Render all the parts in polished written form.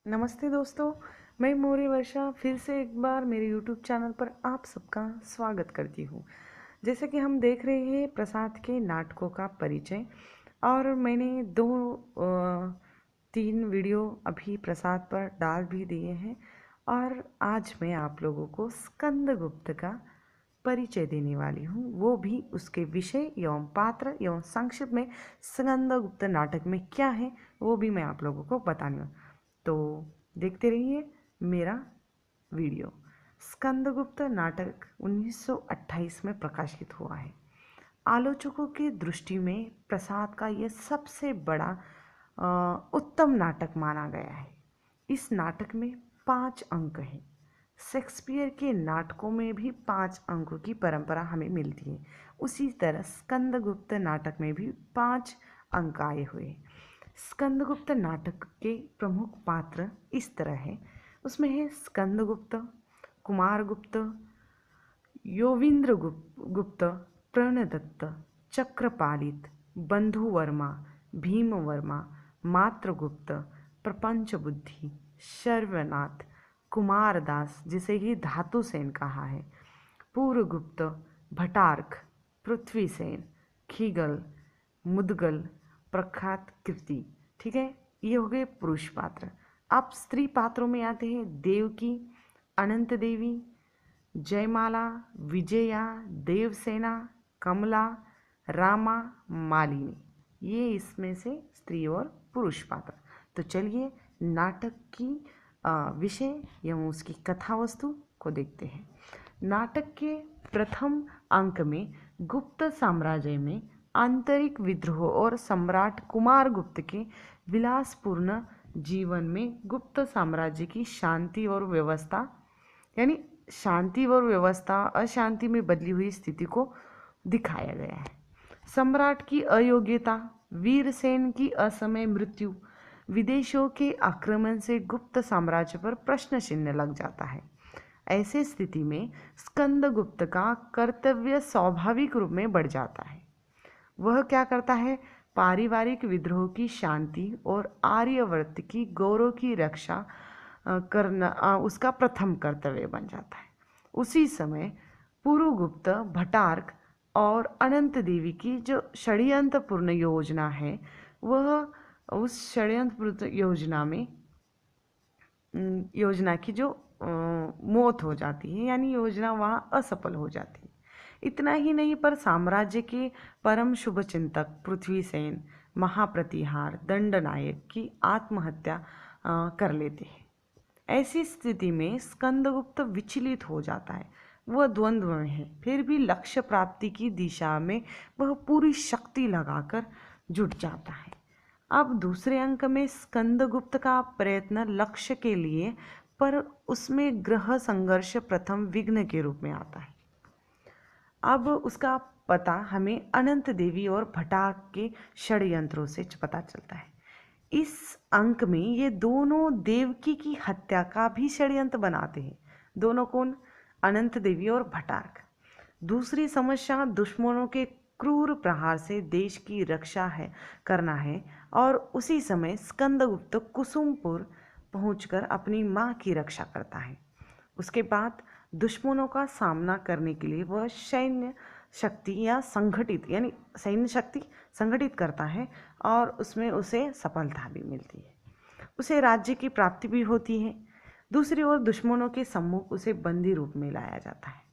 नमस्ते दोस्तों, मैं मौर्य वर्षा फिर से एक बार मेरे YouTube चैनल पर आप सबका स्वागत करती हूँ। जैसे कि हम देख रहे हैं प्रसाद के नाटकों का परिचय, और मैंने 3 वीडियो अभी प्रसाद पर डाल भी दिए हैं। और आज मैं आप लोगों को स्कंदगुप्त का परिचय देने वाली हूँ, वो भी उसके विषय एवं पात्र एवं संक्षिप्त में स्कंदगुप्त नाटक में क्या है वो भी मैं आप लोगों को बताने वाली। तो देखते रहिए मेरा वीडियो। स्कंदगुप्त नाटक 1928 में प्रकाशित हुआ है। आलोचकों की दृष्टि में प्रसाद का यह सबसे बड़ा उत्तम नाटक माना गया है। इस नाटक में 5 अंक हैं। शेक्सपियर के नाटकों में भी 5 अंकों की परंपरा हमें मिलती है। उसी तरह स्कंदगुप्त नाटक में भी 5 अंक आए हुए हैं। स्कंदगुप्त नाटक के प्रमुख पात्र इस तरह है। उसमें है स्कंदगुप्त, कुमारगुप्त, योविंद्र गुप्त, प्रणदत्त, चक्रपालित, बंधुवर्मा, भीमवर्मा, मात्रगुप्त, प्रपंच बुद्धि, शर्वनाथ, कुमारदास जिसे कि धातुसेन कहा है, पूर्वगुप्त, भटार्क, पृथ्वीसेन, खीगल, मुदगल, प्रख्यात कीर्ति। ठीक है, ये हो गए पुरुष पात्र। अब स्त्री पात्रों में आते हैं देवकी, अनंत देवी, जयमाला, विजया, देवसेना, कमला, रामा, मालिनी। ये इसमें से स्त्री और पुरुष पात्र। तो चलिए नाटक की विषय एवं उसकी कथा वस्तु को देखते हैं। नाटक के प्रथम अंक में गुप्त साम्राज्य में आंतरिक विद्रोह और सम्राट कुमारगुप्त के विलासपूर्ण जीवन में गुप्त साम्राज्य की शांति और व्यवस्था, यानी शांति और व्यवस्था अशांति में बदली हुई स्थिति को दिखाया गया है। सम्राट की अयोग्यता, वीरसेन की असमय मृत्यु, विदेशों के आक्रमण से गुप्त साम्राज्य पर प्रश्न चिन्ह लग जाता है। ऐसे स्थिति में स्कंदगुप्त का कर्तव्य स्वाभाविक रूप में बढ़ जाता है। वह क्या करता है? पारिवारिक विद्रोह की शांति और आर्यवर्त की गौरव की रक्षा करना उसका प्रथम कर्तव्य बन जाता है। उसी समय पुरुगुप्त, भटार्क और अनंत देवी की जो षड्यंत्रपूर्ण योजना है, वह उस षड्यंत्रपूर्ण योजना की जो मौत हो जाती है, यानी योजना वहाँ असफल हो जाती है। इतना ही नहीं पर साम्राज्य के परम शुभ चिंतक पृथ्वीसेन, महाप्रतिहार, दंडनायक की आत्महत्या कर लेते हैं। ऐसी स्थिति में स्कंदगुप्त विचलित हो जाता है। वह द्वंद्व में है, फिर भी लक्ष्य प्राप्ति की दिशा में वह पूरी शक्ति लगाकर जुट जाता है। अब दूसरे अंक में स्कंदगुप्त का प्रयत्न लक्ष्य के लिए, पर उसमें ग्रह संघर्ष प्रथम विघ्न के रूप में आता है। अब उसका पता हमें अनंत देवी और भटाक के षड्यंत्रों से पता चलता है। इस अंक में ये दोनों देवकी की हत्या का भी षड्यंत्र बनाते हैं। दोनों कौन? अनंत देवी और भटार्क। दूसरी समस्या दुश्मनों के क्रूर प्रहार से देश की रक्षा करना है, और उसी समय स्कंदगुप्त कुसुमपुर पहुंचकर अपनी मां की रक्षा करता है। उसके बाद दुश्मनों का सामना करने के लिए वह सैन्य शक्ति या संगठित, यानी सैन्य शक्ति संगठित करता है, और उसमें उसे सफलता भी मिलती है। उसे राज्य की प्राप्ति भी होती है। दूसरी ओर दुश्मनों के सम्मुख उसे बंदी रूप में लाया जाता है।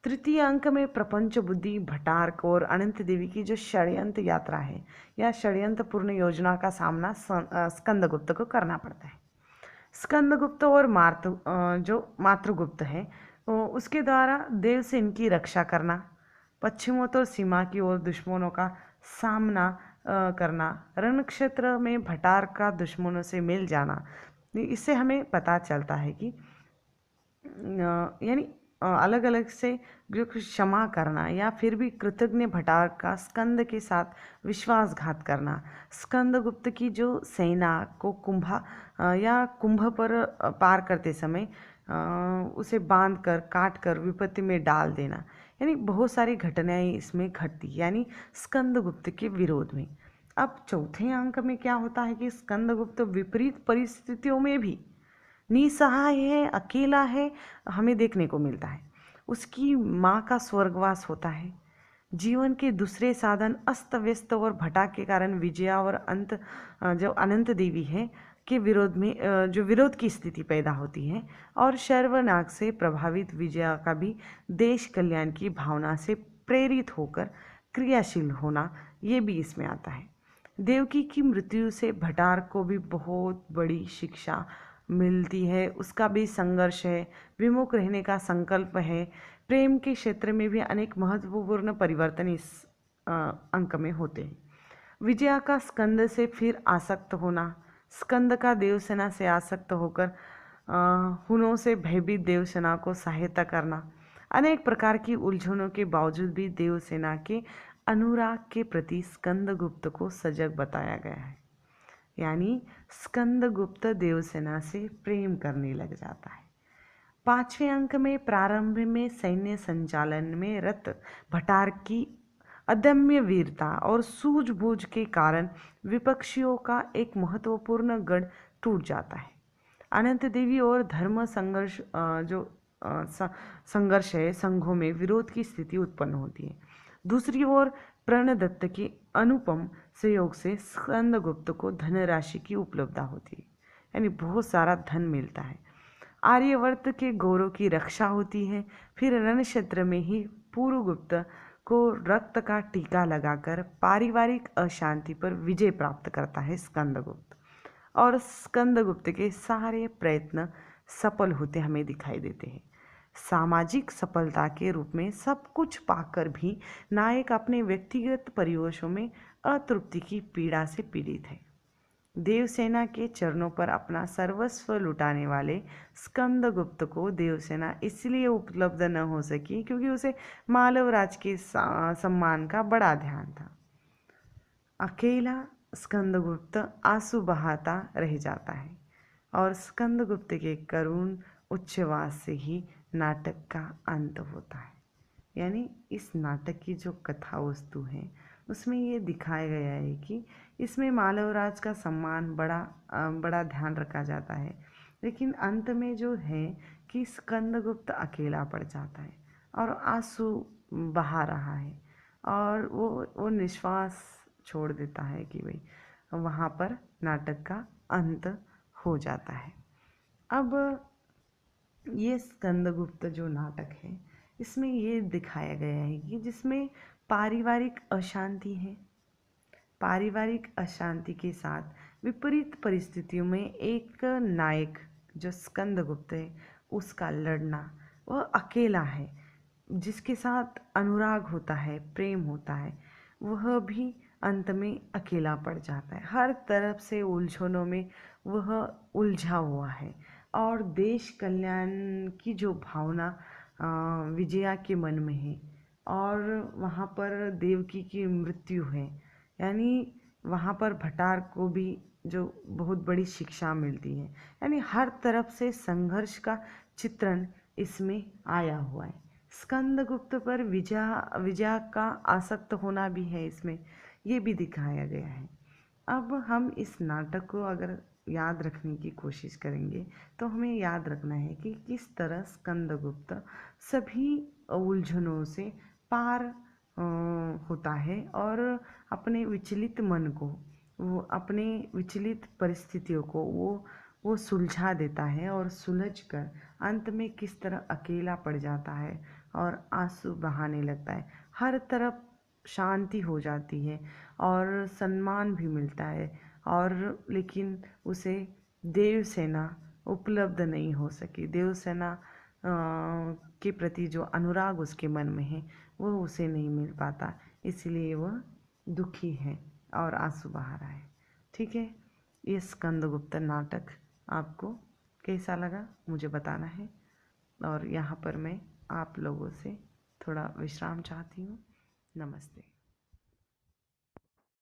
तृतीय अंक में प्रपंच बुद्धि, भटार्क और अनंत देवी की जो षड्यंत्र यात्रा है या षड्यंत्रपूर्ण योजना का सामना स्कंदगुप्त को करना पड़ता है। स्कंदगुप्त और जो मातृगुप्त है, उसके द्वारा देवसेन की रक्षा करना, पश्चिमोत्तर सीमा की ओर दुश्मनों का सामना करना, रण क्षेत्र में भटार्क का दुश्मनों से मिल जाना। इससे हमें पता चलता है कि यानी अलग अलग से जो क्षमा करना, या फिर भी कृतज्ञ भटार्क का स्कंद के साथ विश्वासघात करना, स्कंदगुप्त की जो सेना को कुंभ पर पार करते समय उसे बांध कर काट कर विपत्ति में डाल देना, यानी बहुत सारी घटनाएं इसमें घटती, यानी स्कंदगुप्त के विरोध में। अब चौथे अंक में क्या होता है कि स्कंदगुप्त विपरीत परिस्थितियों में भी निसहाय है, अकेला है, हमें देखने को मिलता है। उसकी माँ का स्वर्गवास होता है। जीवन के दूसरे साधन अस्त व्यस्त और भटक के कारण विजया और जो अनंत देवी है के विरोध में जो विरोध की स्थिति पैदा होती है। और शर्वनाग से प्रभावित विजया का भी देश कल्याण की भावना से प्रेरित होकर क्रियाशील होना, ये भी इसमें आता है। देवकी की मृत्यु से भटार को भी बहुत बड़ी शिक्षा मिलती है, उसका भी संघर्ष है, विमुख रहने का संकल्प है। प्रेम के क्षेत्र में भी अनेक महत्वपूर्ण परिवर्तन इस अंक में होते हैं। विजया का स्कंद से फिर आसक्त होना, स्कंद का देवसेना से आसक्त होकर हुनों से भयभीत देवसेना को सहायता करना, अनेक प्रकार की उलझनों के बावजूद भी देवसेना के अनुराग के प्रति स्कंदगुप्त को सजग बताया गया है। यानी स्कंदगुप्त देवसेना से प्रेम करने लग जाता है। पांचवें अंक में प्रारंभ में सैन्य संचालन में रत भटार की अदम्य वीरता और सूझबूझ के कारण विपक्षियों का एक महत्वपूर्ण गढ़ टूट जाता है। अनंत देवी और धर्म संघर्ष संघर्ष है, संघों में विरोध की स्थिति उत्पन्न होती है। दूसरी ओर प्रणदत्त के अनुपम सहयोग से स्कंदगुप्त को धनराशि की उपलब्धता होती है, यानी बहुत सारा धन मिलता है। आर्यवर्त के गौरव की रक्षा होती है। फिर रण क्षेत्र में ही पूर्वगुप्त को रक्त का टीका लगाकर पारिवारिक अशांति पर विजय प्राप्त करता है स्कंदगुप्त, और स्कंदगुप्त के सारे प्रयत्न सफल होते हमें दिखाई देते हैं। सामाजिक सफलता के रूप में सब कुछ पाकर भी नायक अपने व्यक्तिगत परिवेशों में अतृप्ति की पीड़ा से पीड़ित है। देवसेना के चरणों पर अपना सर्वस्व लुटाने वाले स्कंदगुप्त को देवसेना इसलिए उपलब्ध न हो सकी क्योंकि उसे मालवराज के सम्मान का बड़ा ध्यान था। अकेला स्कंदगुप्त आंसू बहाता रह जाता है, और स्कंदगुप्त के करुण उच्छ्वास से ही नाटक का अंत होता है। यानी इस नाटक की जो कथा वस्तु है उसमें ये दिखाया गया है कि इसमें मालवराज का सम्मान बड़ा ध्यान रखा जाता है, लेकिन अंत में जो है कि स्कंदगुप्त अकेला पड़ जाता है और आंसू बहा रहा है, और वो निश्वास छोड़ देता है कि भाई वहाँ पर नाटक का अंत हो जाता है। अब ये स्कंदगुप्त जो नाटक है इसमें ये दिखाया गया है कि जिसमें पारिवारिक अशांति है, पारिवारिक अशांति के साथ विपरीत परिस्थितियों में एक नायक जो स्कंदगुप्त है उसका लड़ना, वह अकेला है, जिसके साथ अनुराग होता है, प्रेम होता है, वह भी अंत में अकेला पड़ जाता है। हर तरफ से उलझनों में वह उलझा हुआ है, और देश कल्याण की जो भावना विजया के मन में है, और वहाँ पर देवकी की मृत्यु है, यानी वहाँ पर भटार को भी जो बहुत बड़ी शिक्षा मिलती है। यानी हर तरफ से संघर्ष का चित्रण इसमें आया हुआ है। स्कंदगुप्त पर विजया का आसक्त होना भी है, इसमें ये भी दिखाया गया है। अब हम इस नाटक को अगर याद रखने की कोशिश करेंगे तो हमें याद रखना है कि किस तरह स्कंदगुप्त सभी उलझनों से पार होता है, और अपने विचलित मन को, वो अपने विचलित परिस्थितियों को वो सुलझा देता है, और सुलझ कर अंत में किस तरह अकेला पड़ जाता है और आंसू बहाने लगता है। हर तरफ शांति हो जाती है और सम्मान भी मिलता है, और लेकिन उसे देवसेना उपलब्ध नहीं हो सकी। देवसेना के प्रति जो अनुराग उसके मन में है वो उसे नहीं मिल पाता, इसलिए वह दुखी है और आंसू बहा रहा है। ठीक है, ये स्कंदगुप्त नाटक आपको कैसा लगा मुझे बताना है, और यहाँ पर मैं आप लोगों से थोड़ा विश्राम चाहती हूँ। नमस्ते।